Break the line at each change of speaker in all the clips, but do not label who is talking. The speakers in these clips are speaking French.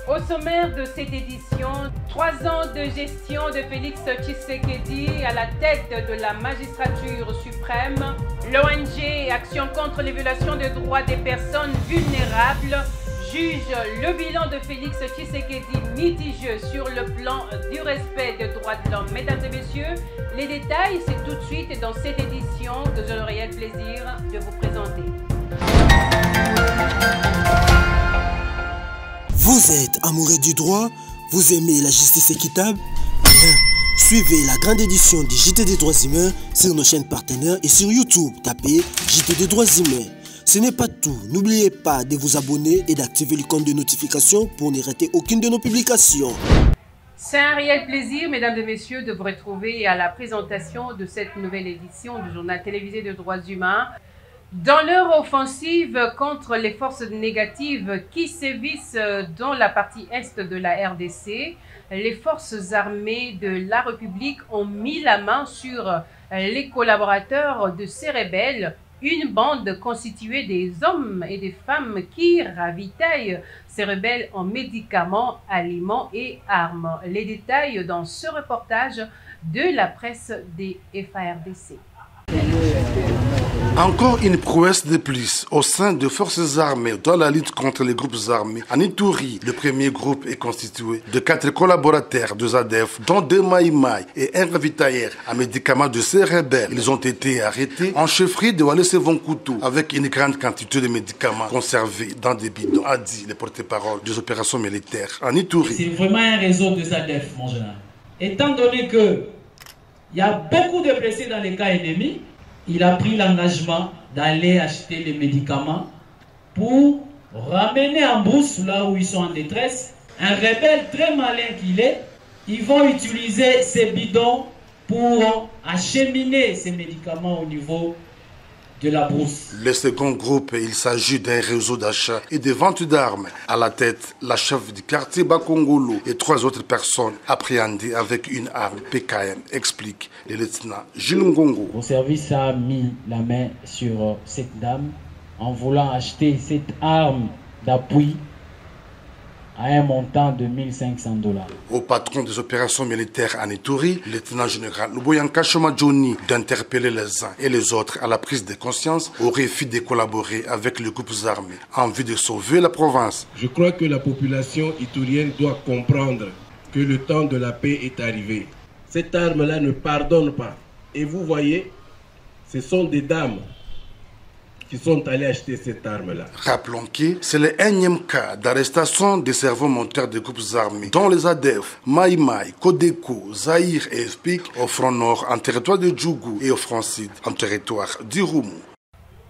Au sommaire de cette édition, 3 ans de gestion de Félix Tshisekedi à la tête de la magistrature suprême, l'ONG Action contre les violations des droits des personnes vulnérables juge le bilan de Félix Tshisekedi mitigeux sur le plan du respect des droits de l'homme. Mesdames et messieurs, les détails, c'est tout de suite dans cette édition que j'ai le réel plaisir de vous présenter.
Vous êtes amoureux du droit? Vous aimez la justice équitable? Bien, suivez la grande édition du JT des droits humains sur nos chaînes partenaires et sur YouTube. Tapez JT des droits humains. Ce n'est pas tout. N'oubliez pas de vous abonner et d'activer l'icône de notification pour ne rater aucune de nos publications.
C'est un réel plaisir, mesdames et messieurs, de vous retrouver à la présentation de cette nouvelle édition du journal télévisé des droits humains. Dans leur offensive contre les forces négatives qui sévissent dans la partie est de la RDC, les forces armées de la République ont mis la main sur les collaborateurs de ces rebelles, une bande constituée des hommes et des femmes qui ravitaillent ces rebelles en médicaments, aliments et armes. Les détails dans ce reportage de la presse des FARDC.
Encore une prouesse de plus au sein des forces armées dans la lutte contre les groupes armés. En Ituri, le premier groupe est constitué de 4 collaborateurs de ZADF, dont 2 Maïmaï et un ravitailleur à médicaments de ces rebelles. Ils ont été arrêtés en chefferie de Walese-Vonkutu avec une grande quantité de médicaments conservés dans des bidons, a dit le porte-parole des opérations militaires en Ituri.
C'est vraiment un réseau de ZADF, mon général. Étant donné qu'il y a beaucoup de blessés dans les cas ennemis, il a pris l'engagement d'aller acheter les médicaments pour ramener en brousse là où ils sont en détresse. Un rebelle très malin qu'il est, ils vont utiliser ces bidons pour acheminer ces médicaments au niveau de la brousse.
Le second groupe, il s'agit d'un réseau d'achat et de vente d'armes. À la tête, la chef du quartier Bakongolo et 3 autres personnes appréhendées avec une arme PKM, explique le lieutenant Gilles Ngongo.
Mon service a mis la main sur cette dame en voulant acheter cette arme d'appui à un montant de 1 500 $.
Au patron des opérations militaires en Ituri, le lieutenant général Luboyanka Johnny, d'interpeller les uns et les autres à la prise de conscience au refus de collaborer avec les groupes armés en vue de sauver la province.
Je crois que la population iturienne doit comprendre que le temps de la paix est arrivé. Cette arme-là ne pardonne pas. Et vous voyez, ce sont des dames qui sont allés acheter cette arme-là.
Rappelons que c'est le 1e cas d'arrestation des cerveaux monteurs des groupes armés, dont les ADF, Maïmaï, Kodeko, Zaïre et FPIC au front nord en territoire de Djougou et au front sud en territoire d'Irumu.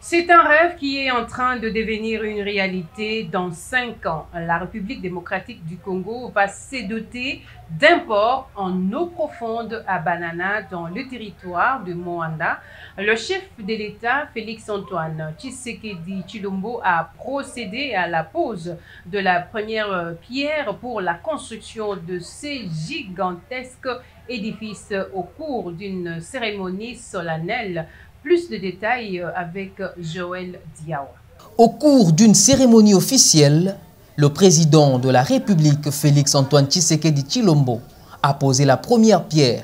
C'est un rêve qui est en train de devenir une réalité dans 5 ans. La République démocratique du Congo va se doter d'un port en eau profonde à Banana dans le territoire de Moanda. Le chef de l'État, Félix-Antoine Tshisekedi Tshilombo, a procédé à la pose de la première pierre pour la construction de ces gigantesques édifices au cours d'une cérémonie solennelle. Plus de détails avec Joël Diawa.
Au cours d'une cérémonie officielle, le président de la République, Félix-Antoine Tshisekedi Tshilombo, a posé la première pierre,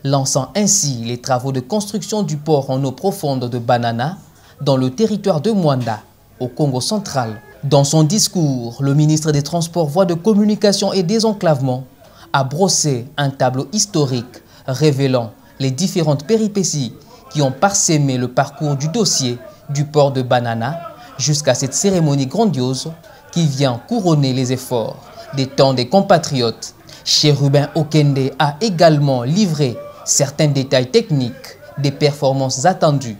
lançant ainsi les travaux de construction du port en eau profonde de Banana dans le territoire de Moanda, au Congo central. Dans son discours, le ministre des Transports, Voies de Communication et Désenclavement a brossé un tableau historique révélant les différentes péripéties qui ont parsemé le parcours du dossier du port de Banana jusqu'à cette cérémonie grandiose qui vient couronner les efforts des temps des compatriotes. Chérubin Okende a également livré certains détails techniques des performances attendues.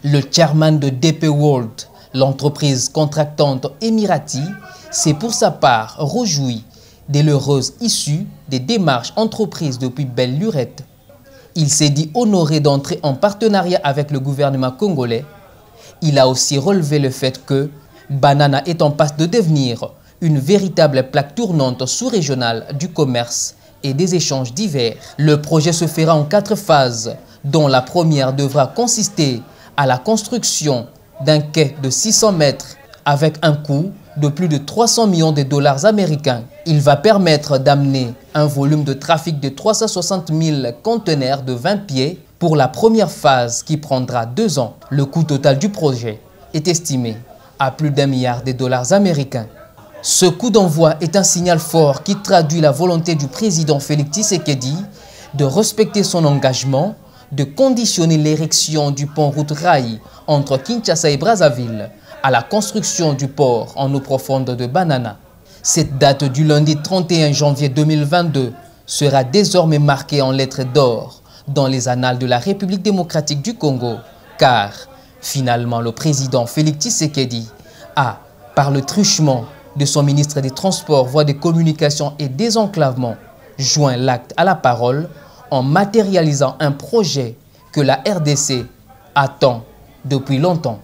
Le chairman de DP World, l'entreprise contractante émirati, s'est pour sa part réjoui de l'heureuse issue des démarches entreprises depuis belle lurette. Il s'est dit honoré d'entrer en partenariat avec le gouvernement congolais. Il a aussi relevé le fait que Banana est en passe de devenir une véritable plaque tournante sous-régionale du commerce et des échanges divers. Le projet se fera en 4 phases, dont la première devra consister à la construction d'un quai de 600 mètres avec un coût de plus de 300 millions de dollars américains. Il va permettre d'amener un volume de trafic de 360 000 conteneurs de 20 pieds pour la première phase qui prendra 2 ans. Le coût total du projet est estimé à plus d'1 milliard de dollars américains. Ce coup d'envoi est un signal fort qui traduit la volonté du président Félix Tshisekedi de respecter son engagement, de conditionner l'érection du pont-route rail entre Kinshasa et Brazzaville à la construction du port en eau profonde de Banana. Cette date du lundi 31 janvier 2022 sera désormais marquée en lettres d'or dans les annales de la République démocratique du Congo, car finalement le président Félix Tshisekedi a, par le truchement de son ministre des Transports, Voies des Communications et Désenclavement, joint l'acte à la parole en matérialisant un projet que la RDC attend depuis longtemps.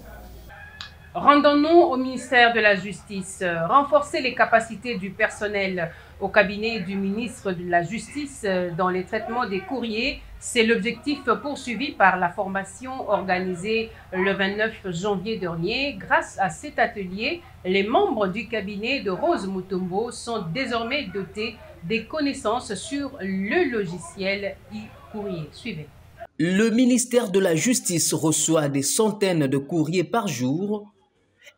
Rendons-nous au ministère de la Justice. Renforcer les capacités du personnel au cabinet du ministre de la Justice dans les traitements des courriers, c'est l'objectif poursuivi par la formation organisée le 29 janvier dernier. Grâce à cet atelier, les membres du cabinet de Rose Mutombo sont désormais dotés des connaissances sur le logiciel e-courrier. Suivez.
Le ministère de la Justice reçoit des centaines de courriers par jour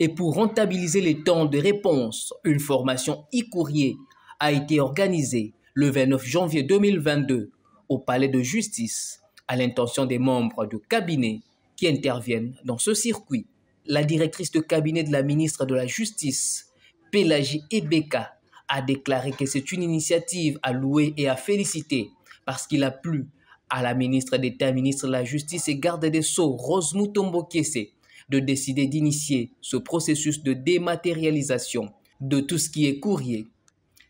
et pour rentabiliser les temps de réponse, une formation e-courrier a été organisée le 29 janvier 2022 au Palais de Justice à l'intention des membres du cabinet qui interviennent dans ce circuit. La directrice de cabinet de la ministre de la Justice, Pélagie Ebeka, a déclaré que c'est une initiative à louer et à féliciter parce qu'il a plu à la ministre d'État, ministre de la Justice et garde des Sceaux, Rose Mutombo Kiese, de décider d'initier ce processus de dématérialisation de tout ce qui est courrier.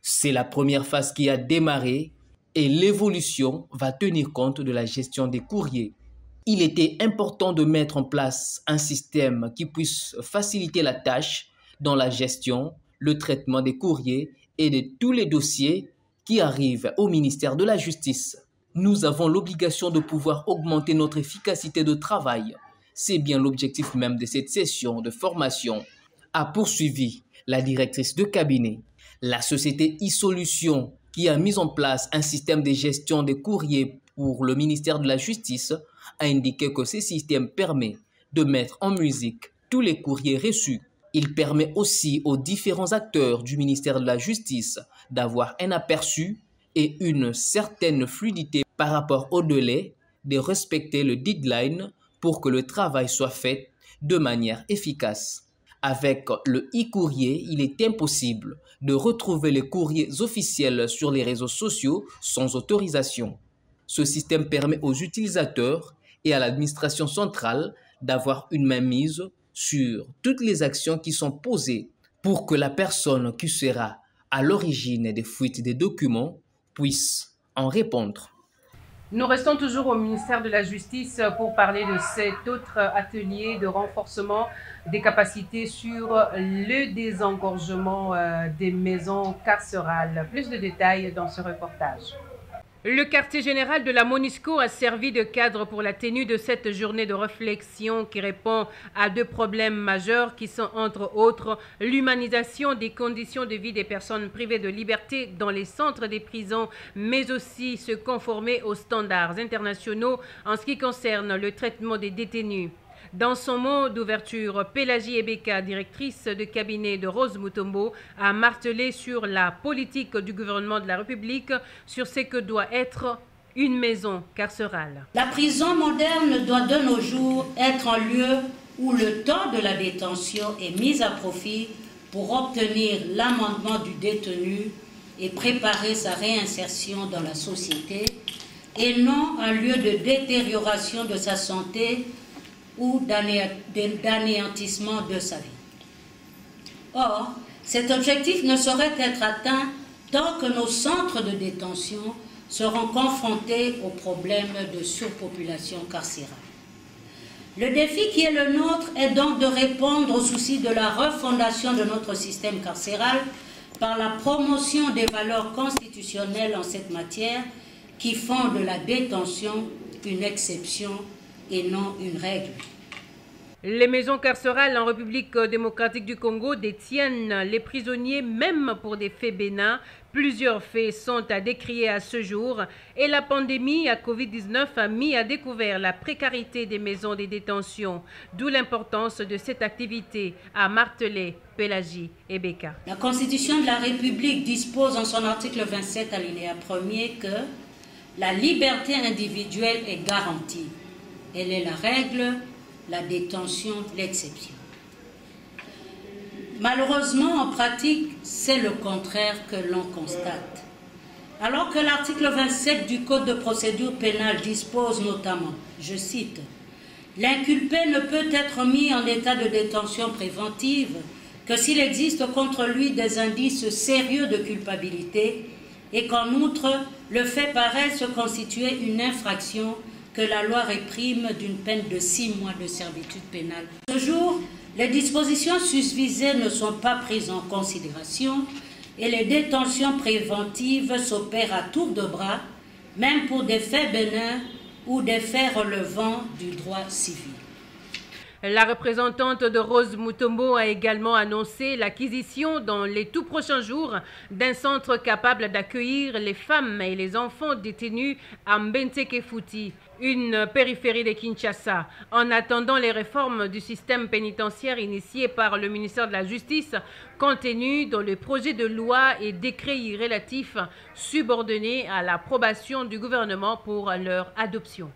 C'est la première phase qui a démarré et l'évolution va tenir compte de la gestion des courriers. Il était important de mettre en place un système qui puisse faciliter la tâche dans la gestion, le traitement des courriers et de tous les dossiers qui arrivent au ministère de la Justice. Nous avons l'obligation de pouvoir augmenter notre efficacité de travail. C'est bien l'objectif même de cette session de formation, a poursuivi la directrice de cabinet. La société e-Solutions, qui a mis en place un système de gestion des courriers pour le ministère de la Justice, a indiqué que ce système permet de mettre en musique tous les courriers reçus. Il permet aussi aux différents acteurs du ministère de la Justice d'avoir un aperçu et une certaine fluidité par rapport au délai, de respecter le deadline pour que le travail soit fait de manière efficace. Avec le e-courrier, il est impossible de retrouver les courriers officiels sur les réseaux sociaux sans autorisation. Ce système permet aux utilisateurs et à l'administration centrale d'avoir une mainmise sur toutes les actions qui sont posées pour que la personne qui sera à l'origine des fuites des documents puisse en répondre.
Nous restons toujours au ministère de la Justice pour parler de cet autre atelier de renforcement des capacités sur le désengorgement des maisons carcérales. Plus de détails dans ce reportage. Le quartier général de la MONUSCO a servi de cadre pour la tenue de cette journée de réflexion qui répond à 2 problèmes majeurs qui sont entre autres l'humanisation des conditions de vie des personnes privées de liberté dans les centres des prisons, mais aussi se conformer aux standards internationaux en ce qui concerne le traitement des détenus. Dans son mot d'ouverture, Pélagie Ebeka, directrice de cabinet de Rose Mutombo, a martelé sur la politique du gouvernement de la République sur ce que doit être une maison carcérale.
La prison moderne doit de nos jours être un lieu où le temps de la détention est mis à profit pour obtenir l'amendement du détenu et préparer sa réinsertion dans la société, et non un lieu de détérioration de sa santé ou d'anéantissement de sa vie. Or, cet objectif ne saurait être atteint tant que nos centres de détention seront confrontés aux problèmes de surpopulation carcérale. Le défi qui est le nôtre est donc de répondre au souci de la refondation de notre système carcéral par la promotion des valeurs constitutionnelles en cette matière qui font de la détention une exception et non une règle.
Les maisons carcérales en République démocratique du Congo détiennent les prisonniers même pour des faits bénins. Plusieurs faits sont à décrier à ce jour et la pandémie à Covid-19 a mis à découvert la précarité des maisons de détention, d'où l'importance de cette activité, a martelé Pélagie et Beka.
La Constitution de la République dispose en son article 27 alinéa 1er que la liberté individuelle est garantie. Elle est la règle, la détention l'exception. Malheureusement, en pratique, c'est le contraire que l'on constate. Alors que l'article 27 du Code de procédure pénale dispose notamment, je cite, « L'inculpé ne peut être mis en état de détention préventive que s'il existe contre lui des indices sérieux de culpabilité et qu'en outre, le fait paraît se constituer une infraction que la loi réprime d'une peine de 6 mois de servitude pénale. » Ce jour, les dispositions susvisées ne sont pas prises en considération et les détentions préventives s'opèrent à tour de bras, même pour des faits bénins ou des faits relevant du droit civil.
La représentante de Rose Mutombo a également annoncé l'acquisition dans les tout prochains jours d'un centre capable d'accueillir les femmes et les enfants détenus à Mbenteke-Fouti, une périphérie de Kinshasa. En attendant les réformes du système pénitentiaire initiées par le ministère de la Justice, contenues dans le projet de loi et décret relatifs subordonnés à l'approbation du gouvernement pour leur adoption.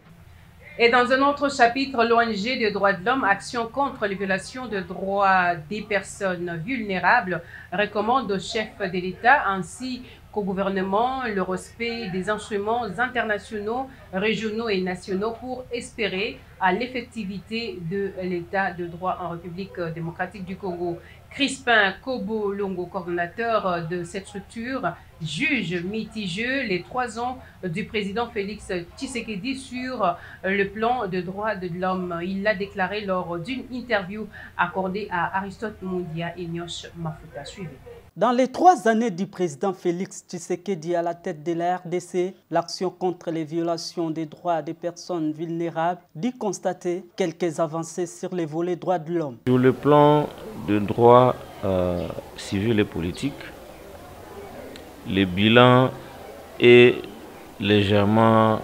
Et dans un autre chapitre, l'ONG des droits de l'homme, Action contre les violations de droits des personnes vulnérables, recommande au chef de l'État ainsi qu'au gouvernement le respect des instruments internationaux, régionaux et nationaux pour espérer à l'effectivité de l'État de droit en République démocratique du Congo. Crispin Kobo-Longo, coordonnateur de cette structure, juge mitigeux les 3 ans du président Félix Tshisekedi sur le plan de droits de l'homme. Il l'a déclaré lors d'une interview accordée à Aristote Mundia et Nyosh Mafuta. Suivez.
Dans les 3 années du président Félix Tshisekedi à la tête de la RDC, l'action contre les violations des droits des personnes vulnérables dit constater quelques avancées sur les volets droits de l'homme.
Sur le plan de droits civils et politiques, le bilan est légèrement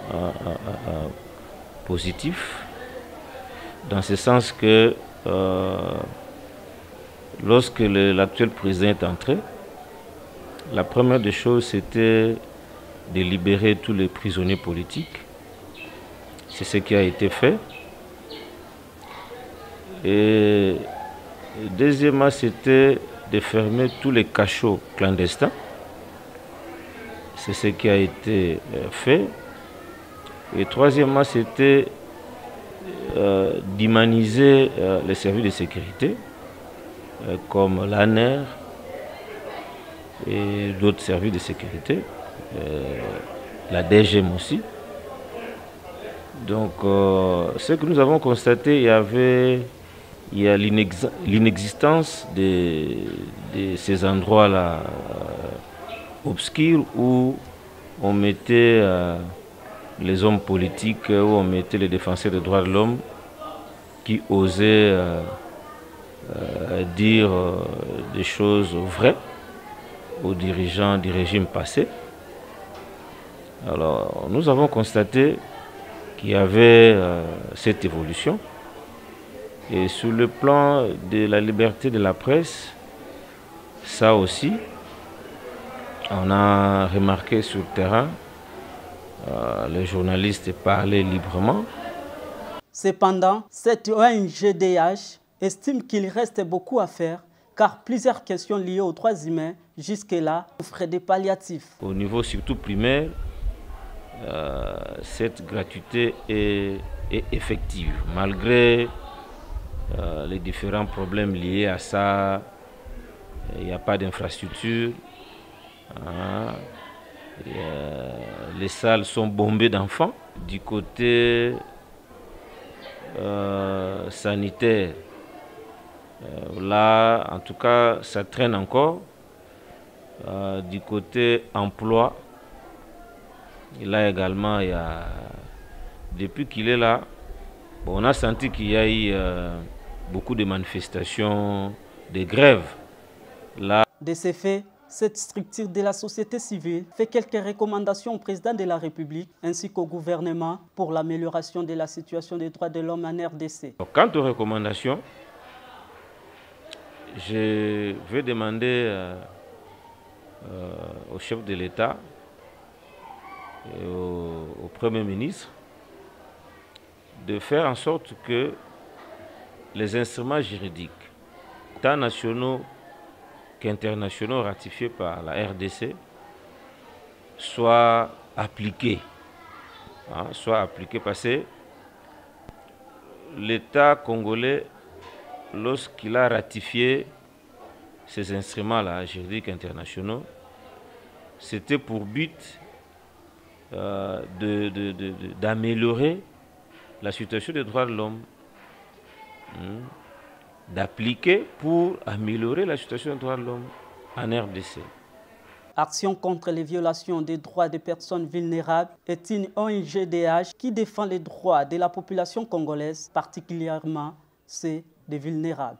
positif, dans ce sens que lorsque l'actuel président est entré, la première des choses, c'était de libérer tous les prisonniers politiques. C'est ce qui a été fait. Et deuxièmement, c'était de fermer tous les cachots clandestins. C'est ce qui a été fait. Et troisièmement, c'était d'humaniser les services de sécurité, comme l'ANER et d'autres services de sécurité, la DGM aussi. Donc, ce que nous avons constaté, il y a l'inexistence de ces endroits-là obscurs où on mettait les hommes politiques, où on mettait les défenseurs des droits de l'homme qui osaient dire des choses vraies aux dirigeants du régime passé. Alors, nous avons constaté qu'il y avait cette évolution. Et sur le plan de la liberté de la presse, ça aussi, on a remarqué sur le terrain, les journalistes parlaient librement.
Cependant, cette ONG-DH estime qu'il reste beaucoup à faire car plusieurs questions liées aux droits humains jusque-là offrent des palliatifs.
Au niveau surtout primaire, cette gratuité est effective. Malgré les différents problèmes liés à ça, il n'y a pas d'infrastructure. Les salles sont bombées d'enfants. Du côté sanitaire, là, en tout cas, ça traîne encore. Du côté emploi, et là également, il y a, depuis qu'il est là, bon, on a senti qu'il y a eu beaucoup de manifestations, de grèves. Là,
de ces faits, cette structure de la société civile fait quelques recommandations au président de la République ainsi qu'au gouvernement pour l'amélioration de la situation des droits de l'homme en RDC.
Quant aux recommandations, je vais demander au chef de l'État et au Premier ministre de faire en sorte que les instruments juridiques, tant nationaux qu'internationaux ratifiés par la RDC, soient appliqués. Parce que l'État congolais, lorsqu'il a ratifié ces instruments-là juridiques internationaux, c'était pour but d'améliorer la situation des droits de l'homme, d'appliquer pour améliorer la situation des droits de l'homme en RDC.
Action contre les violations des droits des personnes vulnérables est une ONG qui défend les droits de la population congolaise, particulièrement ceux des vulnérables.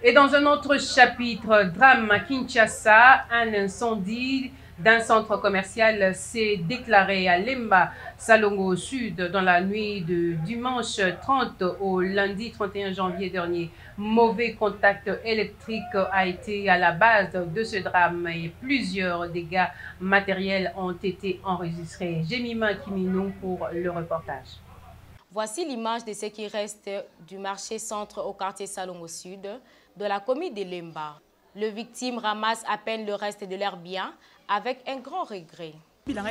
Et dans un autre chapitre, drame à Kinshasa, un incendie d'un centre commercial s'est déclaré à Lemba, Salongo au sud, dans la nuit de dimanche 30 au lundi 31 janvier dernier. Mauvais contact électrique a été à la base de ce drame et plusieurs dégâts matériels ont été enregistrés. Jemima Kiminou pour le reportage.
Voici l'image de ce qui reste du marché centre au quartier Salongo Sud de la commune de Lemba. Le victime ramasse à peine le reste de leurs biens avec un grand regret. Dans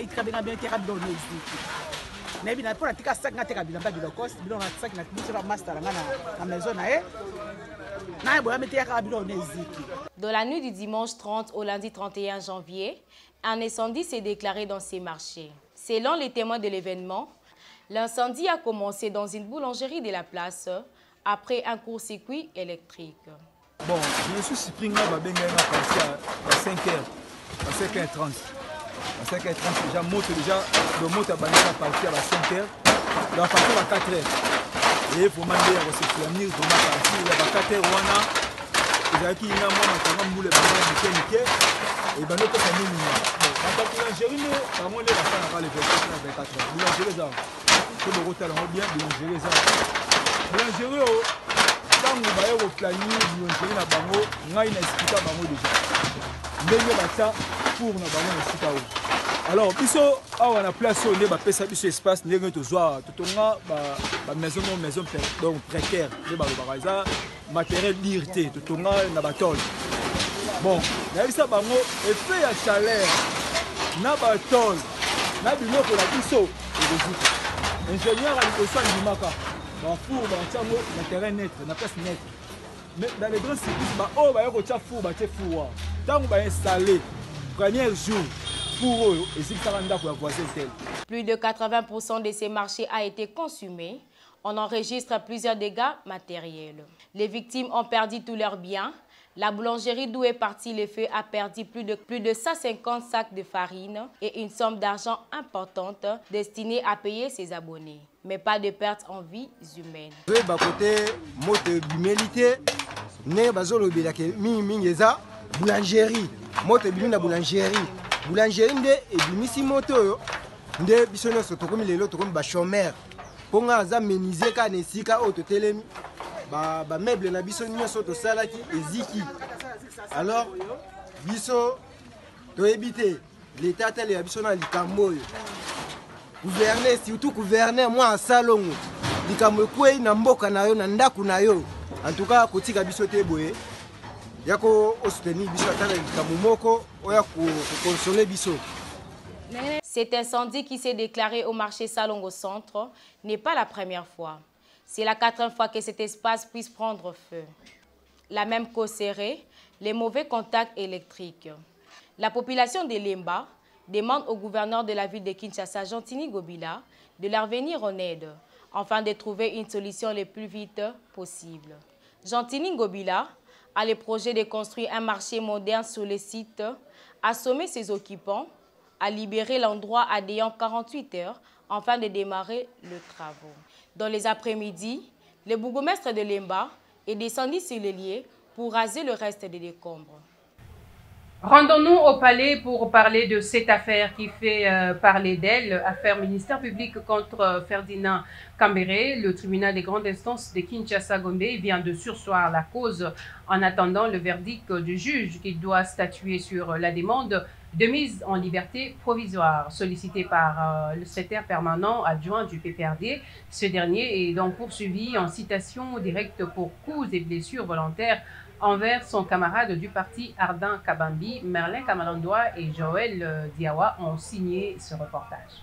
la nuit du dimanche 30 au lundi 31 janvier, un incendie s'est déclaré dans ces marchés. Selon les témoins de l'événement, l'incendie a commencé dans une boulangerie de la place après un court-circuit électrique.
Bon, je suis surpris que je suis parti à 5h, à 5h30. À 5h30, déjà, le moto a parti à 5h, il a parti à 4h. Et pour demander à se flamir, il y a 4h, il y a qui est là, moi, je suis et ben notre famille la boulangerie ne pas les la fin les 24 heures. Boulangerie ça. Que le rotel on bien boulangerie ça. Boulangerie quand vous voyez au planning boulangerie na bango ngai na expliquer bango déjà. Ndenge bata pour na bango na sika o. Alors biso awa na place on est ba pesa biso espace ndenge to zoa totonga ba maison donc précaire de ba baraza matériel d'irté totonga na batol. Bon, ça bango effet à chaleur na batol na biloko la biso et ingénieur à l'ikosa ndimaka ba four ba tsango na terrain net na place net mais dans les grands services ba o ba yoko tsa four ba te four tango ba installer premier jour pour eux et c'est ça renda pour voisin tel.
Plus de 80% de ces marchés a été consumé. On enregistre plusieurs dégâts matériels. Les victimes ont perdu tous leurs biens. La boulangerie d'où est parti le feu a perdu plus de 150 sacs de farine et une somme d'argent importante destinée à payer ses abonnés. Mais pas de perte en vies humaines.
Boulangerie, moto bimina boulangerie. Boulangerie nde ebimisi moto yo nde biso nyonso tokomi lelo tokomi ba chômeur. Ponga za meniser ka nesika o totelemi. Ba meuble na biso nyonso to salaki eziki. Alors biso to éviter l'état tel ya biso na likambo yo. Gouverner surtout gouverner moi en Salongo. Likambo kwei na mboka na yo na ndaku na yo. En tout cas kotika biso te boye.
Cet incendie qui s'est déclaré au marché Salongo Centre n'est pas la première fois. C'est la 4e fois que cet espace puisse prendre feu. La même cause serait les mauvais contacts électriques. La population de Lemba demande au gouverneur de la ville de Kinshasa, Jantini Gobila, de leur venir en aide, afin de trouver une solution le plus vite possible. Jantini Gobila a le projet de construire un marché moderne sur le site, à sommer ses occupants, à libérer l'endroit à déant 48 heures afin de démarrer le travaux. Dans les après-midi, le bourgmestre de Lemba est descendu sur les lieux pour raser le reste des décombres.
Rendons-nous au palais pour parler de cette affaire qui fait parler d'elle, affaire ministère public contre Ferdinand Kambere. Le tribunal des grandes instances de Kinshasa-Gombe vient de surseoir la cause en attendant le verdict du juge qui doit statuer sur la demande de mise en liberté provisoire sollicitée par le secrétaire permanent adjoint du PPRD. Ce dernier est donc poursuivi en citation directe pour coups et blessures volontaires envers son camarade du parti Ardent Kabambi. Merlin Kamalandoa et Joël Diawa ont signé ce reportage.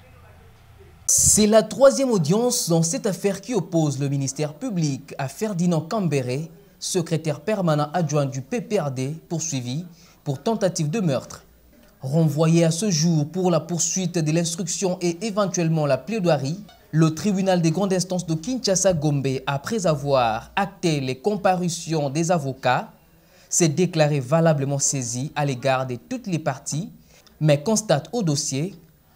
C'est la troisième audience dans cette affaire qui oppose le ministère public à Ferdinand Kambere, secrétaire permanent adjoint du PPRD, poursuivi pour tentative de meurtre. Renvoyé à ce jour pour la poursuite de l'instruction et éventuellement la plaidoirie, le tribunal des grandes instances de Kinshasa-Gombe, après avoir acté les comparutions des avocats, s'est déclaré valablement saisi à l'égard de toutes les parties, mais constate au dossier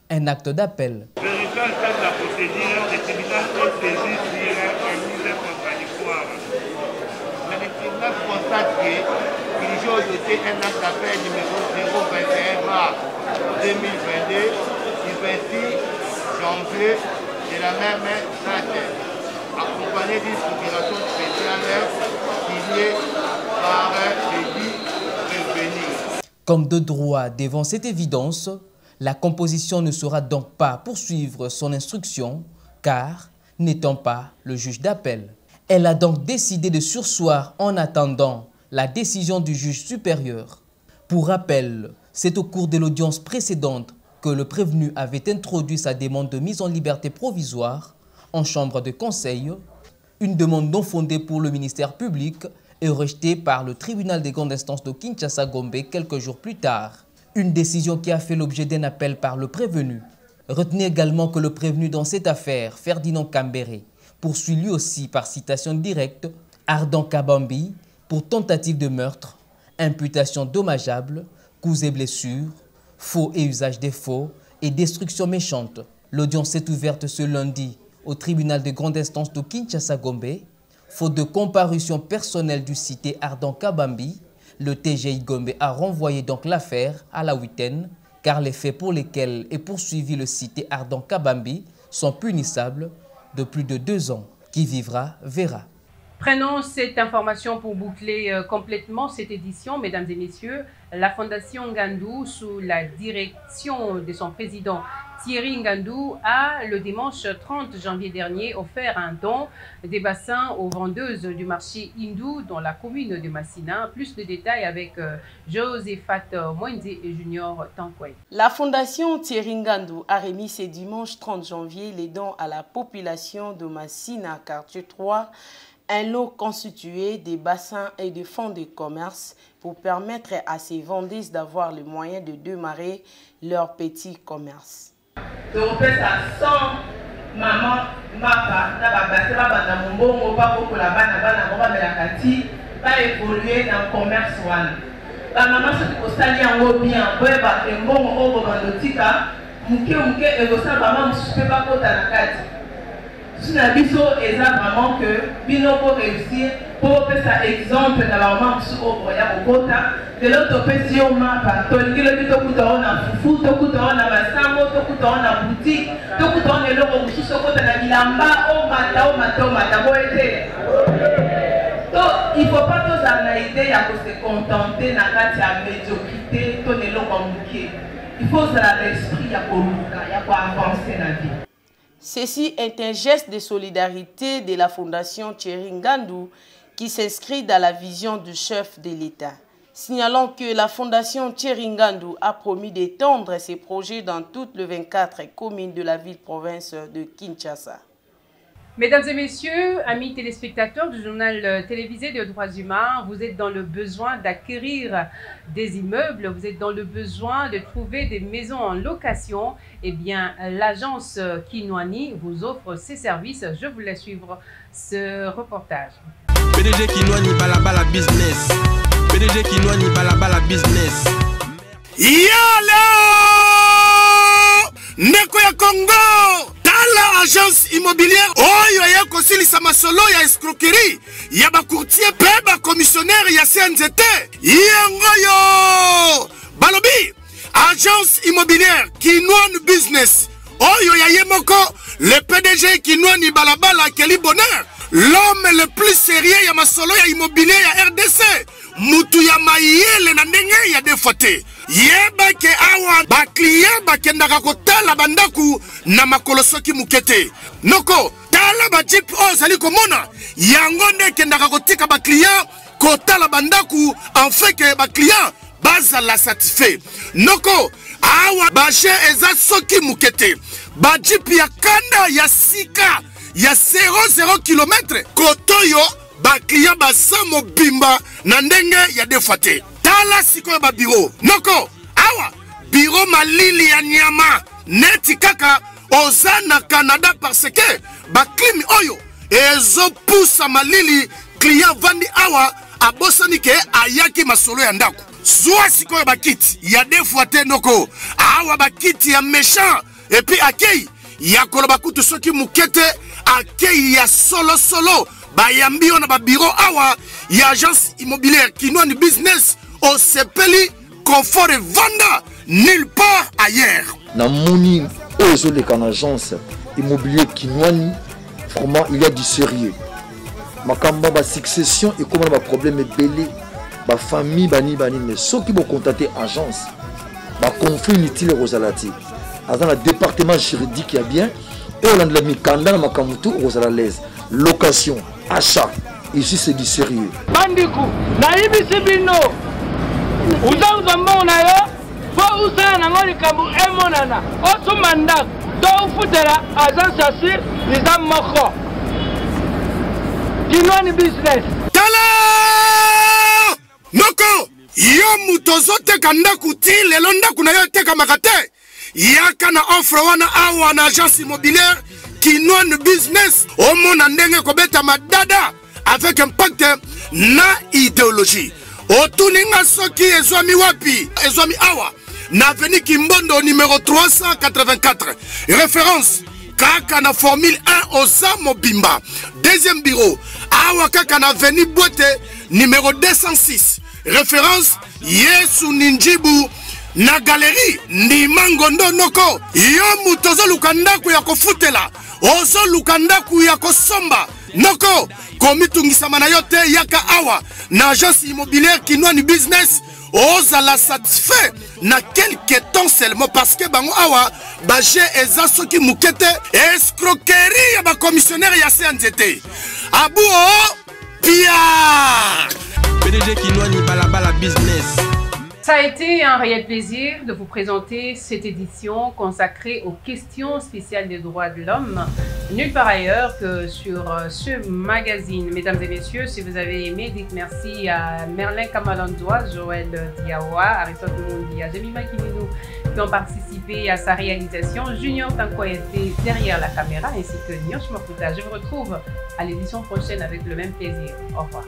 un acte d'appel.
Vérifiant le cas de la procédure, le tribunal est saisi sur un mise contradictoire. Mais le tribunal constate qu'il y a doté un acte d'appel numéro 021/2022 du 26 janvier de la même date, accompagné d'une procuration spéciale signée par les dits prévenus.
Comme de droit devant cette évidence, la composition ne saura donc pas poursuivre son instruction, car n'étant pas le juge d'appel. Elle a donc décidé de surseoir en attendant la décision du juge supérieur. Pour rappel, c'est au cours de l'audience précédente que le prévenu avait introduit sa demande de mise en liberté provisoire en chambre de conseil, une demande non fondée pour le ministère public et rejetée par le tribunal des grandes instances de Kinshasa-Gombe quelques jours plus tard. Une décision qui a fait l'objet d'un appel par le prévenu. Retenez également que le prévenu dans cette affaire, Ferdinand Kambere, poursuit lui aussi par citation directe Ardent Kabambi pour tentative de meurtre, imputation dommageable, coups et blessures, faux et usage des faux et destruction méchante. L'audience est ouverte ce lundi au tribunal de grande instance de Kinshasa-Gombe. Faute de comparution personnelle du cité Ardent Kabambi, le TGI Gombe a renvoyé donc l'affaire à la huitaine, car les faits pour lesquels est poursuivi le cité Ardent Kabambi sont punissables de plus de 2 ans. Qui vivra, verra.
Prenons cette information pour boucler complètement cette édition, mesdames et messieurs. La Fondation Ngandou, sous la direction de son président Thierry Ngandou, a le dimanche 30 janvier dernier offert un don des bassins aux vendeuses du marché hindou dans la commune de Massina. Plus de détails avec Josephat Mwenze et Junior Tankway.
La Fondation Thierry Ngandou a remis ce dimanche 30 janvier les dons à la population de Massina, quartier 3, un lot constitué des bassins et de fonds de commerce pour permettre à ces vendeuses d'avoir les moyens de démarrer leur petit commerce.
Donc, ça 100 maman, papa, va évoluer dans le commerce. La maman se postali en haut bien, un bon au bandotika, muke et ça maman ne peut pas porter la carte. Si la biso est vraiment que bino pour réussir, pour faire ça exemple dans la maman au voyage au quota, de l'autre petit au mapa, ton kilo de tokuta on a fufu, tokuta on a masambo, tokuta on a boutique, tokuta on est là au sous quota na bilamba, au mata, boete. Donc il ne faut pas tous analyser à se contenter dans la médiocrité, ton est là comme il faut ça l'esprit, il y a quoi avancer la vie.
Ceci est un geste de solidarité de la Fondation Thierry Ngandou qui s'inscrit dans la vision du chef de l'État. Signalons que la Fondation Thierry Ngandou a promis d'étendre ses projets dans toutes les 24 communes de la ville-province de Kinshasa.
Mesdames et messieurs, amis téléspectateurs du journal télévisé de droits humains, vous êtes dans le besoin d'acquérir des immeubles, vous êtes dans le besoin de trouver des maisons en location. Eh bien, l'agence Kinwani vous offre ses services. Je vous laisse suivre ce reportage.
PDG Kinwani Balabala Business. PDG Kinwani Balabala Business.
Yalo! Ndeko ya Congo!
Tala agence immobilière oyo ya kosilisa masolo ya escroquerie ya ba courtier pe ba commissionnaire ya CNZT yangoyo balobi agence immobilière Kinwan Business oyo ya yemoko le PDG Kinwani Balabala Kelly Bonheur l'homme le plus sérieux ya masolo ya immobilier ya RDC mutu ya mayele na ndenge ya defote yeba ke awa ba client bakendaka kotala bandaku na makolo soki mukete noko tala ba jeep ozali komona yango nde kendaka kotika ba client kotala bandaku en fait que ba client bazala satisfait noko awa ba je eza soki mukete ba jeep ya kanda ya sika ya 0 km kotoyo ba client baza mobimba na ndenge ya defate tala sikoyo ba bureau noko awa bureau malili ya nyama neti kaka oza na Canada parce que ba klimi oyo ezo pusa malili client vandi awa abosani ke ayaki masolo ya ndako zwa sikoyo ba kiti ya defate noko awa ba kiti ya méchant et puis akei ya koloba kutu soki mukete akei ya solo bayambio na ba bureau awa ya agence immobilière Kinwani Business au sepeli confort et venda nulle part ailleurs.
Na moni ozo le kan agence immobilière Kinwani vraiment il y a du sérieux. Makamba ba succession et comment ba problème belé ba famille bani mais ceux qui vont contacter agence ba conflit inutile rosalati. Dans le département juridique il y a bien et on a mis kanda makamutu rosalalaise location achat ici c'est du sérieux.
Bandiku naibi sibino uzauza mbona yo fo usana na ngoli kabu emonana oso mandak do ufutera agence asir nizam moko Kinwani Business
tala noko yo mutozo teka ndaku ti lelo ndaku na yo teka makate yaka na offre wana awa na agence immobilière Kinwani Business omona ndenge kobeta madada avec impact na idéologie otuninga soki ezwami wapi ezwami awa na avenue Kimbondo numéro 384 référence kaka na formule 1 oza mobimba deuxième bureau awa kaka na avenue Boite numéro 206 référence Yesu Ninjibu na galerie Ndimangondo noko yo mutozo lukandaku ya kofutela ozo lukandaku ya kosomba noko komitungisama na yote yaka awa na agence immobilière Kinwani Business oza la satisfait na quelques temps seulement parce que bango awa baje eza soki mukete escroquerie ya ba commissionnaire ya CNZT abu pia
PDG Kinwani Balabala Business.
Ça a été un réel plaisir de vous présenter cette édition consacrée aux questions spéciales des droits de l'homme, nulle part ailleurs que sur ce magazine. Mesdames et messieurs, si vous avez aimé, dites merci à Merlin Kamalandois, Joël Diawa, Aristote Mundia, Jemima Kiminou qui ont participé à sa réalisation, Junior Tankoyete derrière la caméra ainsi que Nyosh Makuta. Je vous retrouve à l'édition prochaine avec le même plaisir. Au revoir.